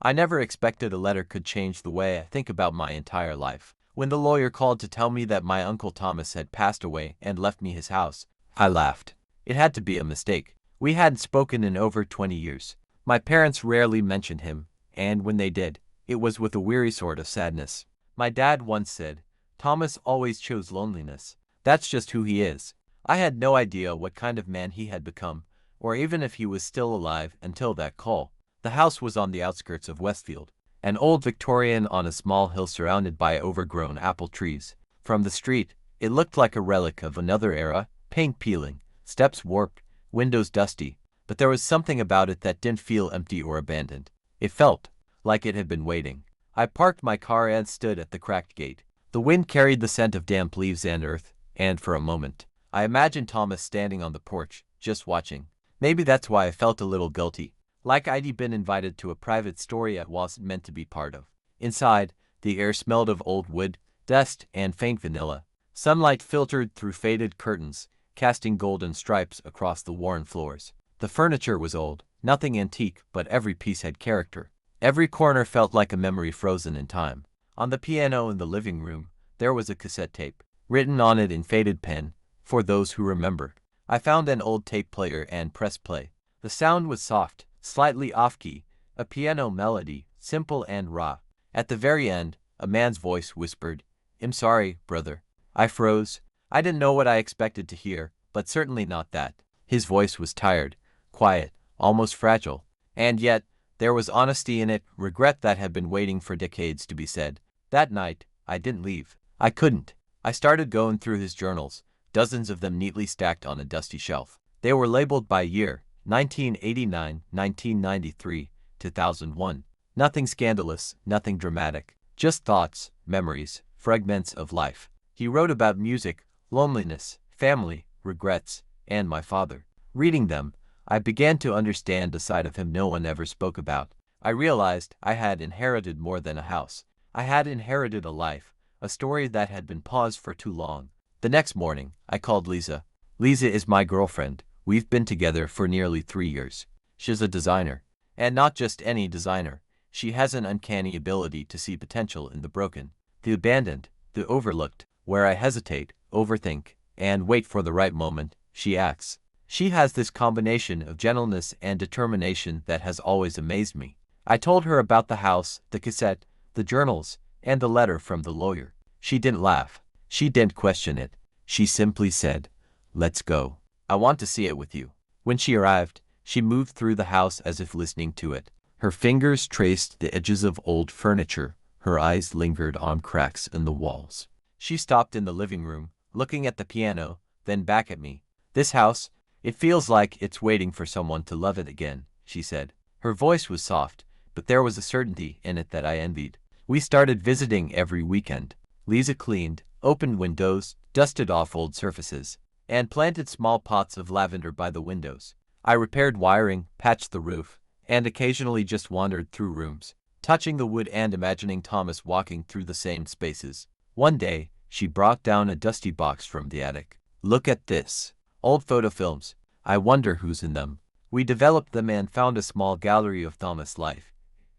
I never expected a letter could change the way I think about my entire life. When the lawyer called to tell me that my Uncle Thomas had passed away and left me his house, I laughed. It had to be a mistake. We hadn't spoken in over 20 years. My parents rarely mentioned him, and when they did, it was with a weary sort of sadness. My dad once said, "Thomas always chose loneliness. That's just who he is." I had no idea what kind of man he had become, or even if he was still alive until that call. The house was on the outskirts of Westfield, an old Victorian on a small hill surrounded by overgrown apple trees. From the street, it looked like a relic of another era, paint peeling, steps warped, windows dusty, but there was something about it that didn't feel empty or abandoned. It felt like it had been waiting. I parked my car and stood at the cracked gate. The wind carried the scent of damp leaves and earth, and for a moment, I imagined Thomas standing on the porch, just watching. Maybe that's why I felt a little guilty, like I'd been invited to a private story I wasn't meant to be part of. Inside, the air smelled of old wood, dust, and faint vanilla. Sunlight filtered through faded curtains, casting golden stripes across the worn floors. The furniture was old, nothing antique, but every piece had character. Every corner felt like a memory frozen in time. On the piano in the living room, there was a cassette tape, written on it in faded pen, "For those who remember." I found an old tape player and pressed play. The sound was soft, slightly off-key, a piano melody, simple and raw. At the very end, a man's voice whispered, "I'm sorry, brother." I froze. I didn't know what I expected to hear, but certainly not that. His voice was tired, quiet, almost fragile, and yet there was honesty in it, regret that had been waiting for decades to be said. That night, I didn't leave. I couldn't. I started going through his journals, dozens of them neatly stacked on a dusty shelf. They were labeled by year, 1989, 1993, 2001. Nothing scandalous, nothing dramatic, just thoughts, memories, fragments of life. He wrote about music, loneliness, family, regrets, and my father. Reading them, I began to understand a side of him no one ever spoke about. I realized I had inherited more than a house. I had inherited a life, a story that had been paused for too long. The next morning, I called Lisa. Lisa is my girlfriend. We've been together for nearly 3 years. She's a designer. And not just any designer. She has an uncanny ability to see potential in the broken, the abandoned, the overlooked. Where I hesitate, overthink, and wait for the right moment, she acts. She has this combination of gentleness and determination that has always amazed me. I told her about the house, the cassette, the journals, and the letter from the lawyer. She didn't laugh. She didn't question it. She simply said, "Let's go. I want to see it with you." When she arrived, she moved through the house as if listening to it. Her fingers traced the edges of old furniture. Her eyes lingered on cracks in the walls. She stopped in the living room, looking at the piano, then back at me. "This house, it feels like it's waiting for someone to love it again," she said. Her voice was soft, but there was a certainty in it that I envied. We started visiting every weekend. Lisa cleaned, opened windows, dusted off old surfaces, and planted small pots of lavender by the windows. I repaired wiring, patched the roof, and occasionally just wandered through rooms, touching the wood and imagining Thomas walking through the same spaces. One day, she brought down a dusty box from the attic. "Look at this. Old photo films. I wonder who's in them." We developed them and found a small gallery of Thomas' life,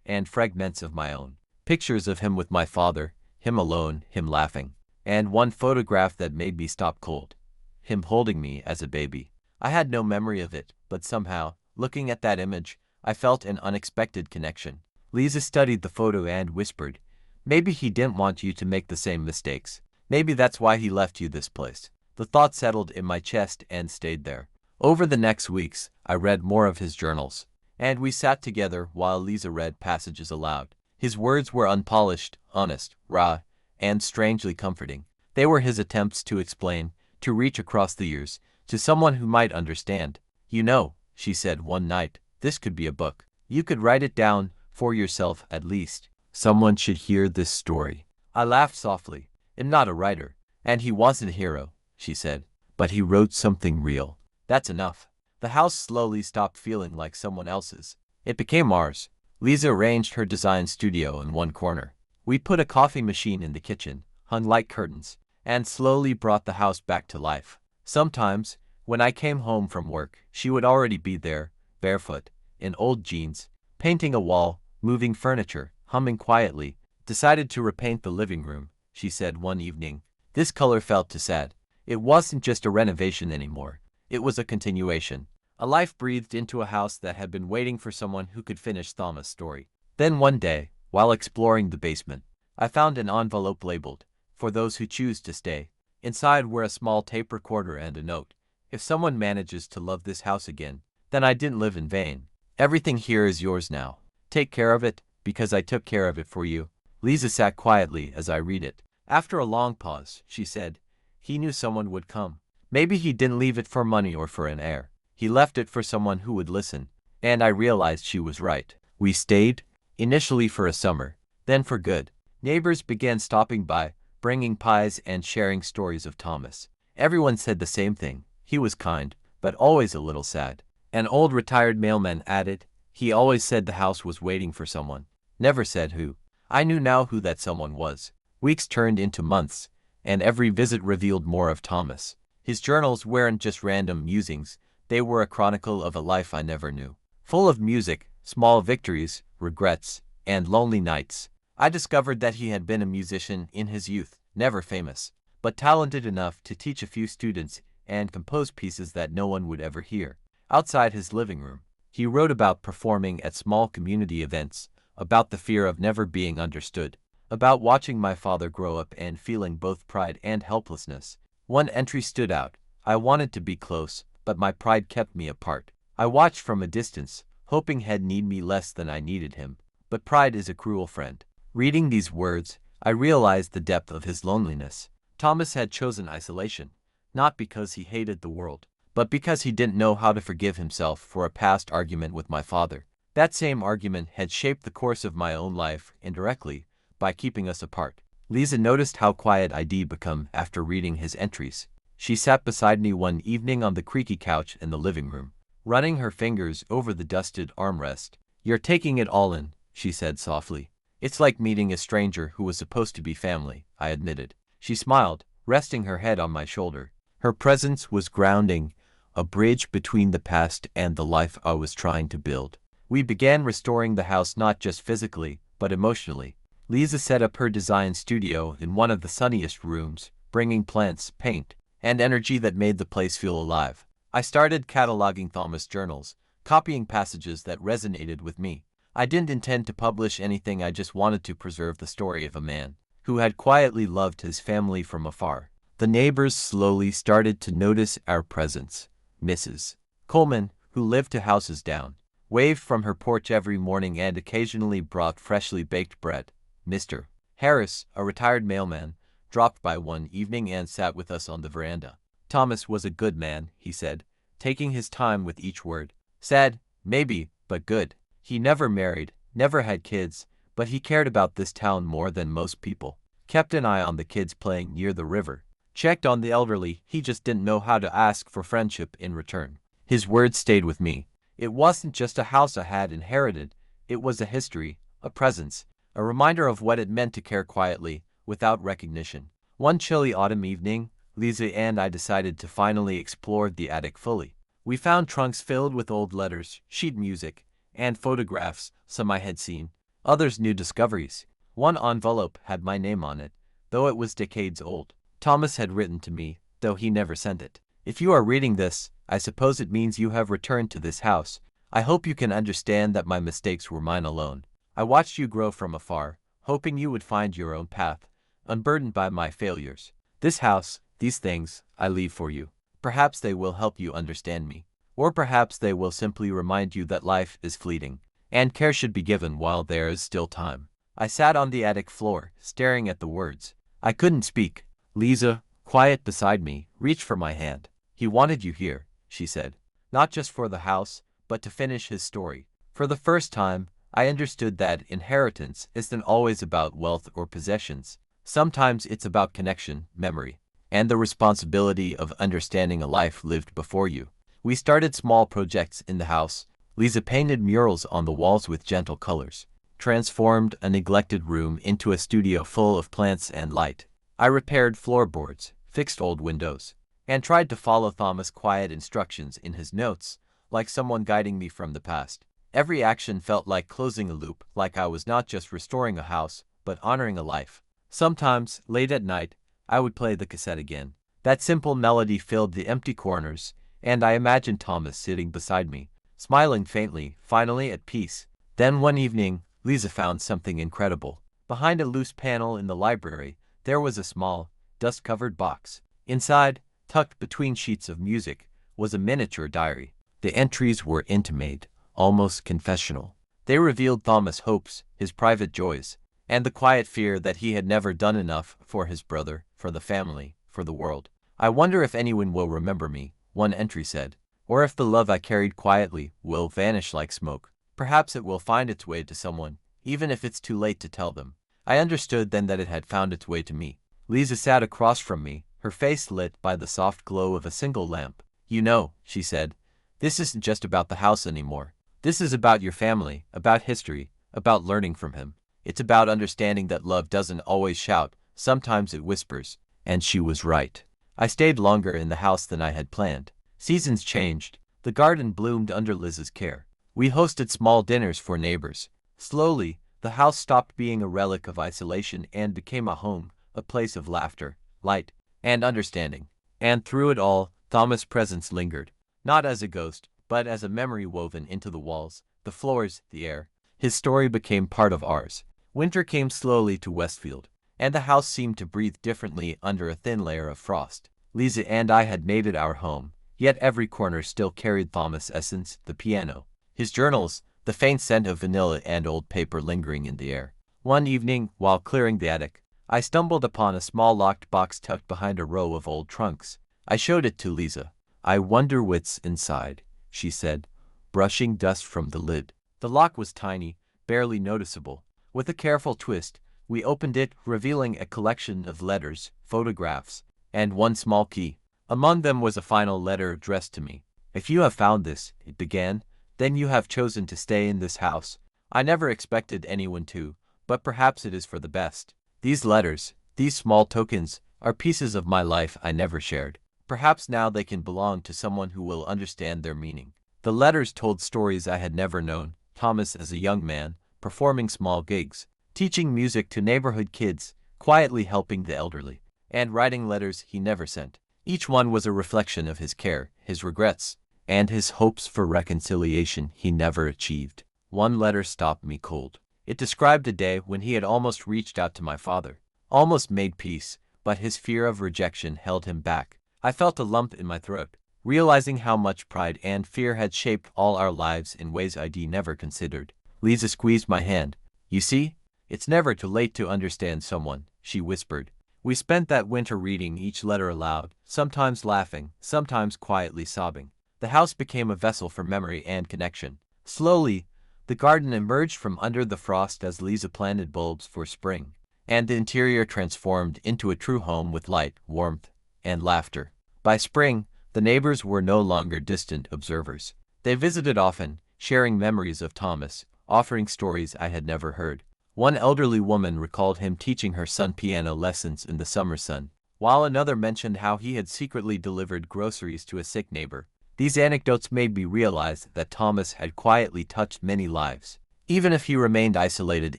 and fragments of my own. Pictures of him with my father, him alone, him laughing, and one photograph that made me stop cold. Him holding me as a baby. I had no memory of it, but somehow, looking at that image, I felt an unexpected connection. Lisa studied the photo and whispered, "Maybe he didn't want you to make the same mistakes. Maybe that's why he left you this place." The thought settled in my chest and stayed there. Over the next weeks, I read more of his journals, and we sat together while Lisa read passages aloud. His words were unpolished, honest, raw, and strangely comforting. They were his attempts to explain, to reach across the years, to someone who might understand. "You know," she said one night, "this could be a book. You could write it down, for yourself at least. Someone should hear this story." I laughed softly. "I'm not a writer, and he wasn't a hero," she said. "But he wrote something real. That's enough." The house slowly stopped feeling like someone else's. It became ours. Lisa arranged her design studio in one corner. We put a coffee machine in the kitchen, hung light curtains, and slowly brought the house back to life. Sometimes, when I came home from work, she would already be there, barefoot, in old jeans, painting a wall, moving furniture, humming quietly. Decided to repaint the living room, she said one evening. This color felt too sad. It wasn't just a renovation anymore. It was a continuation. A life breathed into a house that had been waiting for someone who could finish Thomas' story. Then one day, while exploring the basement, I found an envelope labeled, "For those who choose to stay." Inside were a small tape recorder and a note. If someone manages to love this house again, then I didn't live in vain. Everything here is yours now. Take care of it, because I took care of it for you. Lisa sat quietly as I read it. After a long pause, she said, "He knew someone would come. Maybe he didn't leave it for money or for an heir. He left it for someone who would listen." And I realized she was right. We stayed, initially for a summer, then for good. Neighbors began stopping by, bringing pies and sharing stories of Thomas. Everyone said the same thing. He was kind, but always a little sad. An old retired mailman added, "He always said the house was waiting for someone. Never said who." I knew now who that someone was. Weeks turned into months, and every visit revealed more of Thomas. His journals weren't just random musings, they were a chronicle of a life I never knew. Full of music, small victories, regrets, and lonely nights. I discovered that he had been a musician in his youth, never famous, but talented enough to teach a few students and compose pieces that no one would ever hear. Outside his living room, he wrote about performing at small community events, about the fear of never being understood, about watching my father grow up and feeling both pride and helplessness. One entry stood out. "I wanted to be close, but my pride kept me apart. I watched from a distance, hoping he'd need me less than I needed him. But pride is a cruel friend." Reading these words, I realized the depth of his loneliness. Thomas had chosen isolation, not because he hated the world, but because he didn't know how to forgive himself for a past argument with my father. That same argument had shaped the course of my own life indirectly, by keeping us apart. Lisa noticed how quiet I'd become after reading his entries. She sat beside me one evening on the creaky couch in the living room, running her fingers over the dusted armrest. "You're taking it all in," she said softly. "It's like meeting a stranger who was supposed to be family," I admitted. She smiled, resting her head on my shoulder. Her presence was grounding, a bridge between the past and the life I was trying to build. We began restoring the house not just physically, but emotionally. Lisa set up her design studio in one of the sunniest rooms, bringing plants, paint, and energy that made the place feel alive. I started cataloging Thomas' journals, copying passages that resonated with me. I didn't intend to publish anything, I just wanted to preserve the story of a man who had quietly loved his family from afar. The neighbors slowly started to notice our presence. Mrs. Coleman, who lived 2 houses down, waved from her porch every morning and occasionally brought freshly baked bread. Mr. Harris, a retired mailman, dropped by one evening and sat with us on the veranda. "Thomas was a good man," he said, taking his time with each word. "Sad, maybe, but good. He never married, never had kids, but he cared about this town more than most people. Kept an eye on the kids playing near the river. Checked on the elderly, he just didn't know how to ask for friendship in return." His words stayed with me. It wasn't just a house I had inherited, it was a history, a presence, a reminder of what it meant to care quietly, without recognition. One chilly autumn evening, Lisa and I decided to finally explore the attic fully. We found trunks filled with old letters, sheet music, and photographs, some I had seen, others new discoveries. One envelope had my name on it, though it was decades old. Thomas had written to me, though he never sent it. "If you are reading this, I suppose it means you have returned to this house. I hope you can understand that my mistakes were mine alone. I watched you grow from afar, hoping you would find your own path, unburdened by my failures. This house, these things, I leave for you. Perhaps they will help you understand me. Or perhaps they will simply remind you that life is fleeting, and care should be given while there is still time." I sat on the attic floor, staring at the words. I couldn't speak. Lisa, quiet beside me, reached for my hand. "He wanted you here," she said. "Not just for the house, but to finish his story." For the first time, I understood that inheritance isn't always about wealth or possessions. Sometimes it's about connection, memory, and the responsibility of understanding a life lived before you. We started small projects in the house. Lisa painted murals on the walls with gentle colors, transformed a neglected room into a studio full of plants and light. I repaired floorboards, fixed old windows, and tried to follow Thomas' quiet instructions in his notes, like someone guiding me from the past. Every action felt like closing a loop, like I was not just restoring a house, but honoring a life. Sometimes, late at night, I would play the cassette again. That simple melody filled the empty corners, and I imagined Thomas sitting beside me, smiling faintly, finally at peace. Then one evening, Lisa found something incredible. Behind a loose panel in the library, there was a small, dust-covered box. Inside, tucked between sheets of music, was a miniature diary. The entries were intimate, almost confessional. They revealed Thomas' hopes, his private joys, and the quiet fear that he had never done enough for his brother, for the family, for the world. "I wonder if anyone will remember me," one entry said, "or if the love I carried quietly will vanish like smoke. Perhaps it will find its way to someone, even if it's too late to tell them." I understood then that it had found its way to me. Lisa sat across from me, her face lit by the soft glow of a single lamp. "You know," she said, "this isn't just about the house anymore. This is about your family, about history, about learning from him. It's about understanding that love doesn't always shout, sometimes it whispers." And she was right. I stayed longer in the house than I had planned. Seasons changed. The garden bloomed under Liz's care. We hosted small dinners for neighbors. Slowly, the house stopped being a relic of isolation and became a home, a place of laughter, light, and understanding. And through it all, Thomas' presence lingered, not as a ghost, but as a memory woven into the walls, the floors, the air. His story became part of ours. Winter came slowly to Westfield, and the house seemed to breathe differently under a thin layer of frost. Lisa and I had made it our home, yet every corner still carried Thomas' essence, the piano, his journals, the faint scent of vanilla and old paper lingering in the air. One evening, while clearing the attic, I stumbled upon a small locked box tucked behind a row of old trunks. I showed it to Lisa. "I wonder what's inside," she said, brushing dust from the lid. The lock was tiny, barely noticeable. With a careful twist, we opened it, revealing a collection of letters, photographs, and one small key. Among them was a final letter addressed to me. "If you have found this," it began, "then you have chosen to stay in this house. I never expected anyone to, but perhaps it is for the best. These letters, these small tokens, are pieces of my life I never shared. Perhaps now they can belong to someone who will understand their meaning." The letters told stories I had never known. Thomas as a young man, performing small gigs, teaching music to neighborhood kids, quietly helping the elderly, and writing letters he never sent. Each one was a reflection of his care, his regrets, and his hopes for reconciliation he never achieved. One letter stopped me cold. It described a day when he had almost reached out to my father, almost made peace, but his fear of rejection held him back. I felt a lump in my throat, realizing how much pride and fear had shaped all our lives in ways I'd never considered. Lisa squeezed my hand. "You see, it's never too late to understand someone," she whispered. We spent that winter reading each letter aloud, sometimes laughing, sometimes quietly sobbing. The house became a vessel for memory and connection. Slowly, the garden emerged from under the frost as Lisa planted bulbs for spring, and the interior transformed into a true home with light, warmth, and laughter. By spring, the neighbors were no longer distant observers. They visited often, sharing memories of Thomas, offering stories I had never heard. One elderly woman recalled him teaching her son piano lessons in the summer sun, while another mentioned how he had secretly delivered groceries to a sick neighbor. These anecdotes made me realize that Thomas had quietly touched many lives, even if he remained isolated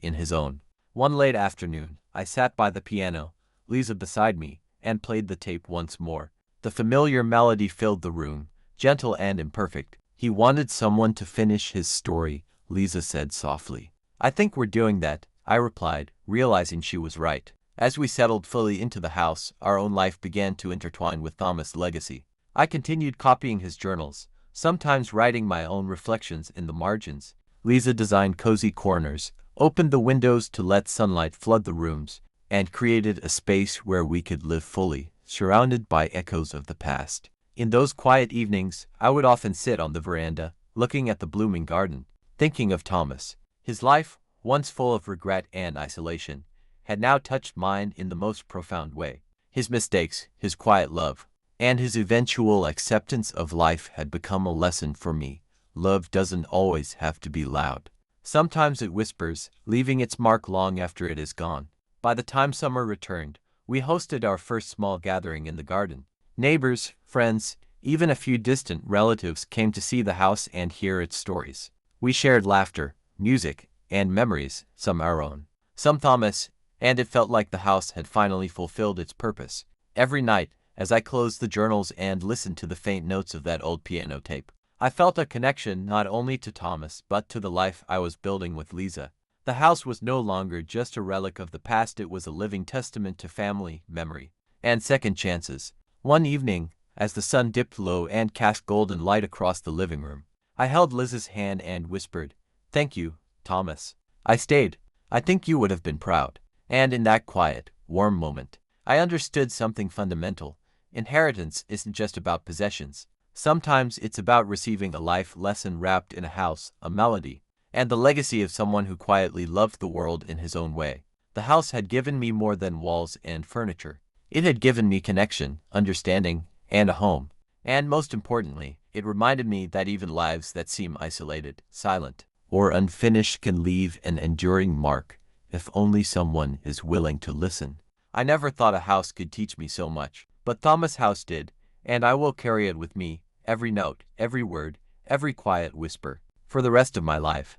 in his own. One late afternoon, I sat by the piano, Lisa beside me, and played the tape once more. The familiar melody filled the room, gentle and imperfect. "He wanted someone to finish his story," Lisa said softly. "I think we're doing that," I replied, realizing she was right. As we settled fully into the house, our own life began to intertwine with Thomas' legacy. I continued copying his journals, sometimes writing my own reflections in the margins. Lisa designed cozy corners, opened the windows to let sunlight flood the rooms, and created a space where we could live fully, surrounded by echoes of the past. In those quiet evenings, I would often sit on the veranda, looking at the blooming garden, thinking of Thomas. His life, once full of regret and isolation, had now touched mine in the most profound way. His mistakes, his quiet love, and his eventual acceptance of life had become a lesson for me. Love doesn't always have to be loud. Sometimes it whispers, leaving its mark long after it is gone. By the time summer returned, we hosted our first small gathering in the garden. Neighbors, friends, even a few distant relatives came to see the house and hear its stories. We shared laughter, music, and memories, some our own, some Thomas, and it felt like the house had finally fulfilled its purpose. Every night, as I closed the journals and listened to the faint notes of that old piano tape, I felt a connection not only to Thomas but to the life I was building with Lisa. The house was no longer just a relic of the past, it was a living testament to family, memory, and second chances. One evening, as the sun dipped low and cast golden light across the living room, I held Liz's hand and whispered, "Thank you, Thomas. I stayed. I think you would have been proud." And in that quiet, warm moment, I understood something fundamental. Inheritance isn't just about possessions. Sometimes it's about receiving a life lesson wrapped in a house, a melody, and the legacy of someone who quietly loved the world in his own way. The house had given me more than walls and furniture. It had given me connection, understanding, and a home. And most importantly, it reminded me that even lives that seem isolated, silent, or unfinished can leave an enduring mark if only someone is willing to listen. I never thought a house could teach me so much, but Thomas' house did, and I will carry it with me, every note, every word, every quiet whisper, for the rest of my life.